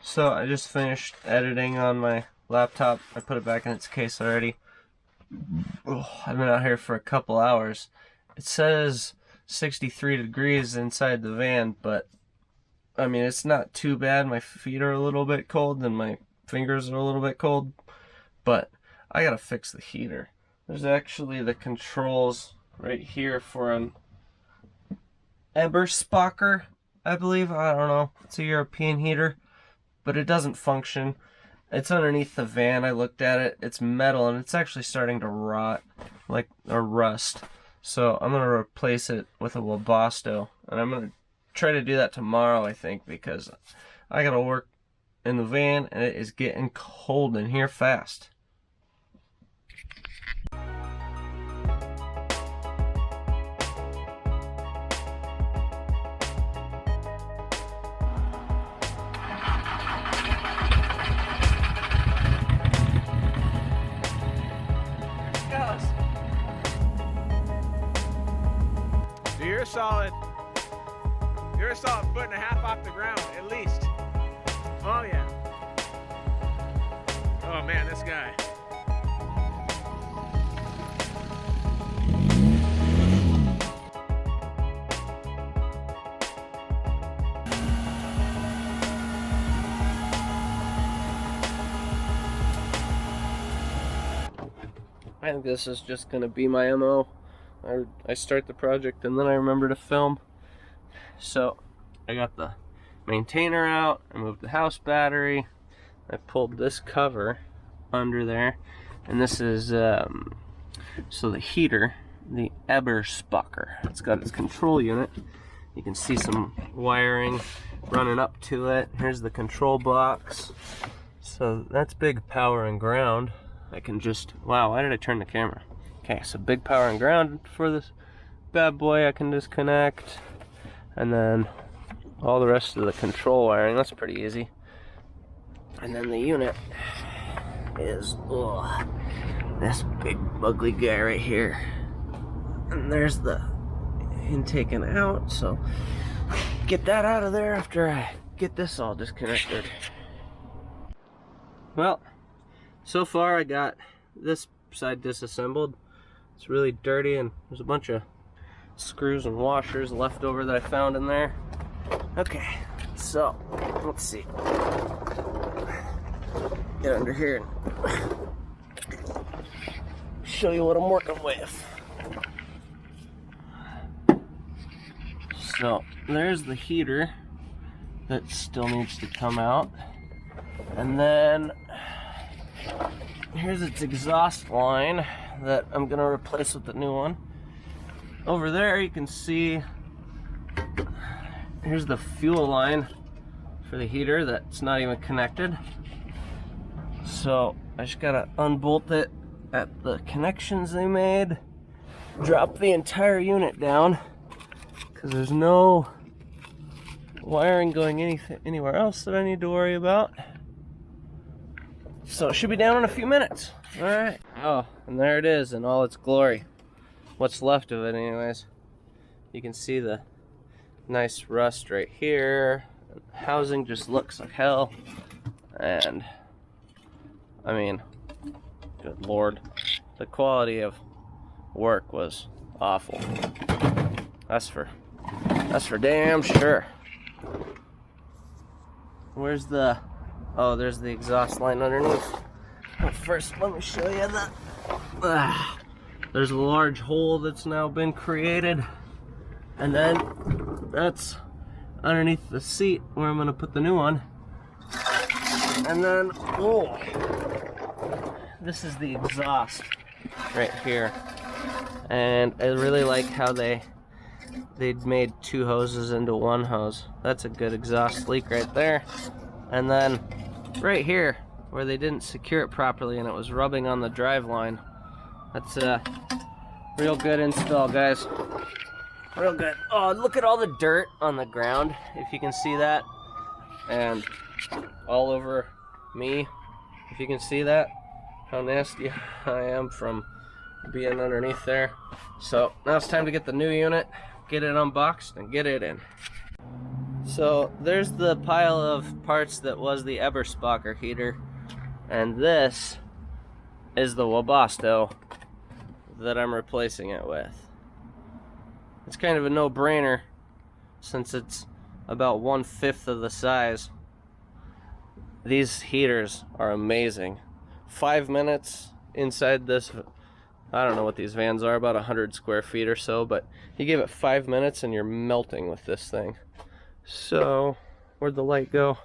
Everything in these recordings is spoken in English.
So I just finished editing on my laptop. I put it back in its case already. I've been out here for a couple hours. It says 63 degrees inside the van, but I mean, it's not too bad. My feet are a little bit cold and my fingers are a little bit cold, but I gotta fix the heater. There's actually the controls right here for an Eberspacher, I believe. I don't know. It's a European heater, but it doesn't function. It's underneath the van. I looked at it. It's metal and it's actually starting to rot, like, or rust. So I'm gonna replace it with a Webasto, and I'm gonna try to do that tomorrow, I think, because I gotta work in the van and it is getting cold in here fast. So you're a solid 1.5 off the ground, at least. Oh yeah. Oh man, this guy. I think this is just gonna be my MO. I start the project and then I remember to film. So I got the maintainer out, I moved the house battery, I pulled this cover under there, and this is so the heater, the Eberspacher. It's got its control unit. You can see some wiring running up to it. Here's the control box. So that's big power and ground. I can just, wow, why did I turn the camera? Okay, so big power and ground for this bad boy. I can disconnect, and then all the rest of the control wiring, that's pretty easy. And then the unit is this big ugly guy right here. And there's the intake and out, so get that out of there after I get this all disconnected. Well, so far I got this side disassembled. It's really dirty and there's a bunch of screws and washers left over that I found in there. Okay, so let's see. Get under here and show you what I'm working with. So there's the heater that still needs to come out, and then here's its exhaust line that I'm gonna replace with the new one. Over there you can see here's the fuel line for the heater that's not even connected. So I just gotta unbolt it at the connections they made, drop the entire unit down, because there's no wiring going anywhere else that I need to worry about. So it should be down in a few minutes. All right. Oh, and there it is in all its glory. What's left of it anyways. You can see the nice rust right here. Housing just looks like hell. And I mean, good Lord, the quality of work was awful. That's for damn sure. Where's the, oh, there's the exhaust line underneath. But first, let me show you that. There's a large hole that's now been created. And then that's underneath the seat where I'm gonna put the new one. And then, oh, this is the exhaust right here. And I really like how they'd made two hoses into one hose. That's a good exhaust leak right there. And then right here where they didn't secure it properly and it was rubbing on the drive line. That's a real good install, guys. Real good. Oh, look at all the dirt on the ground, if you can see that. And all over me, if you can see that. How nasty I am from being underneath there. So now it's time to get the new unit, get it unboxed, and get it in. So there's the pile of parts that was the Eberspacher heater, and this is the Webasto that I'm replacing it with. It's kind of a no-brainer since it's about 1/5 of the size. These heaters are amazing. 5 minutes inside this, I don't know what these vans are, about 100 square feet or so, but you give it 5 minutes and you're melting with this thing. So, where'd the light go?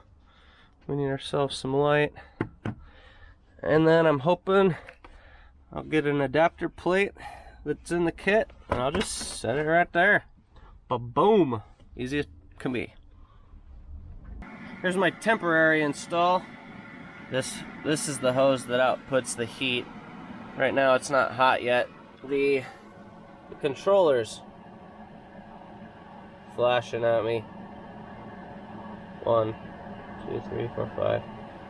We need ourselves some light. And then I'm hoping I'll get an adapter plate that's in the kit, and I'll just set it right there. Ba-boom! Easy as can be. Here's my temporary install. This is the hose that outputs the heat. Right now it's not hot yet. The controller's flashing at me. 1, 2, 3, 4, 5.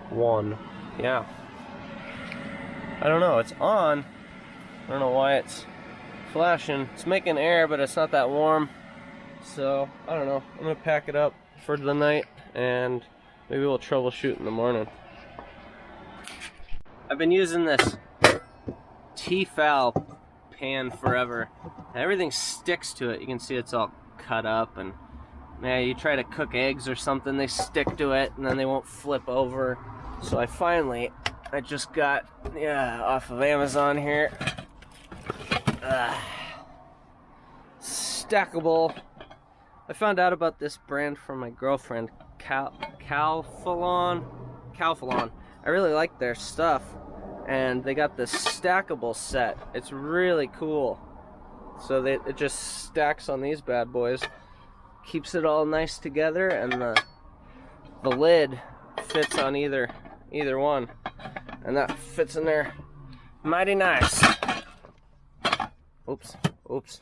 1. Yeah. I don't know, it's on. I don't know why it's flashing. It's making air, but it's not that warm. So, I don't know. I'm gonna pack it up for the night and maybe we'll troubleshoot in the morning. I've been using this Tefal pan forever. Everything sticks to it. You can see it's all cut up, and man, you try to cook eggs or something, they stick to it and then they won't flip over. So I just got, off of Amazon here, stackable. I found out about this brand from my girlfriend, Calphalon. I really like their stuff, and they got this stackable set. It's really cool. So it just stacks on these bad boys, keeps it all nice together, and the lid fits on either one, and that fits in there mighty nice. Oops.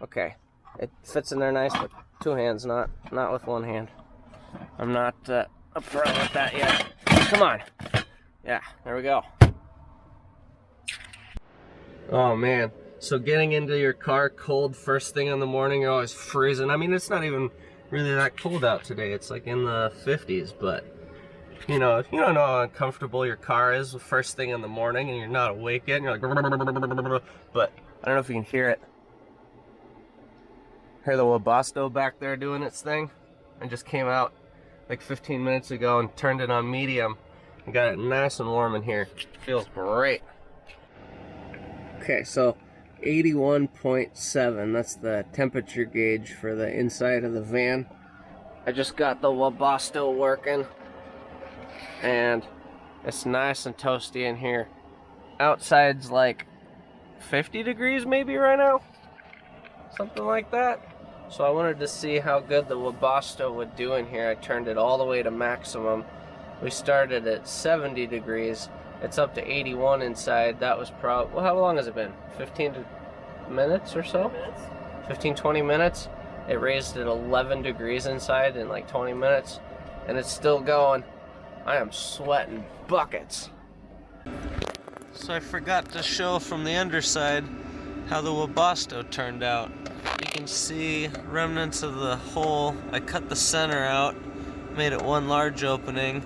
Okay, it fits in there nice with 2 hands, not with 1 hand. I'm not up front with that yet. Come on. Yeah, there we go. Oh man, so getting into your car cold first thing in the morning, you're always freezing. I mean, it's not even really that cold out today. It's like in the 50s, but you know, you don't know how uncomfortable your car is the first thing in the morning and you're not awake yet and you're like, but I don't know if you can hear it. Hear the Webasto back there doing its thing? And just came out like 15 minutes ago and turned it on medium and got it nice and warm in here. Feels great. Okay, so 81.7, that's the temperature gauge for the inside of the van. I just got the Webasto working, and it's nice and toasty in here. Outside's like 50 degrees maybe right now, something like that. So I wanted to see how good the Webasto would do in here. I turned it all the way to maximum. We started at 70 degrees. It's up to 81 inside. That was probably, well, how long has it been? 15 minutes or so? 15-20 minutes. It raised it 11 degrees inside in like 20 minutes, and it's still going. I am sweating buckets. So I forgot to show from the underside how the Webasto turned out. You can see remnants of the hole. I cut the center out, made it one large opening,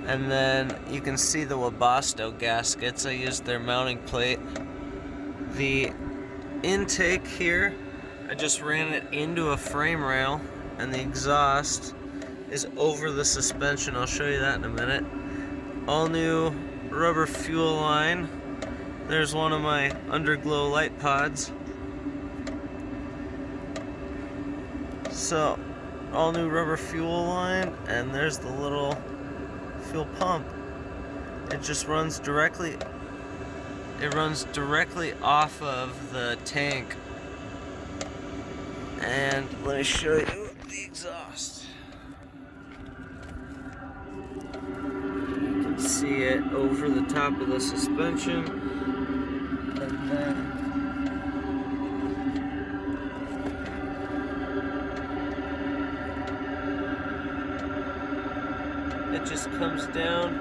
and then you can see the Webasto gaskets. I used their mounting plate. The intake here, I just ran it into a frame rail, and the exhaust is over the suspension. I'll show you that in a minute. All new rubber fuel line. There's one of my underglow light pods. So, all new rubber fuel line, and there's the little fuel pump. It just runs directly, off of the tank. And let me show you the exhaust. You can see it over the top of the suspension. And then it just comes down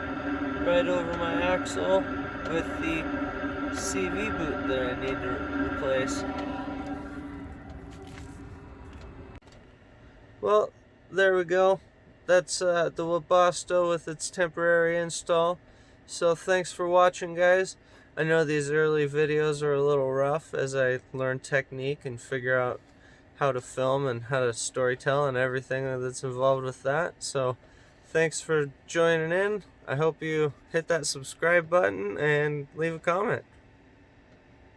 right over my axle with the CV boot that I need to replace. Well, there we go. That's the Webasto with its temporary install. So thanks for watching, guys. I know these early videos are a little rough as I learn technique and figure out how to film and how to storytell and everything that's involved with that. So thanks for joining in. I hope you hit that subscribe button and leave a comment.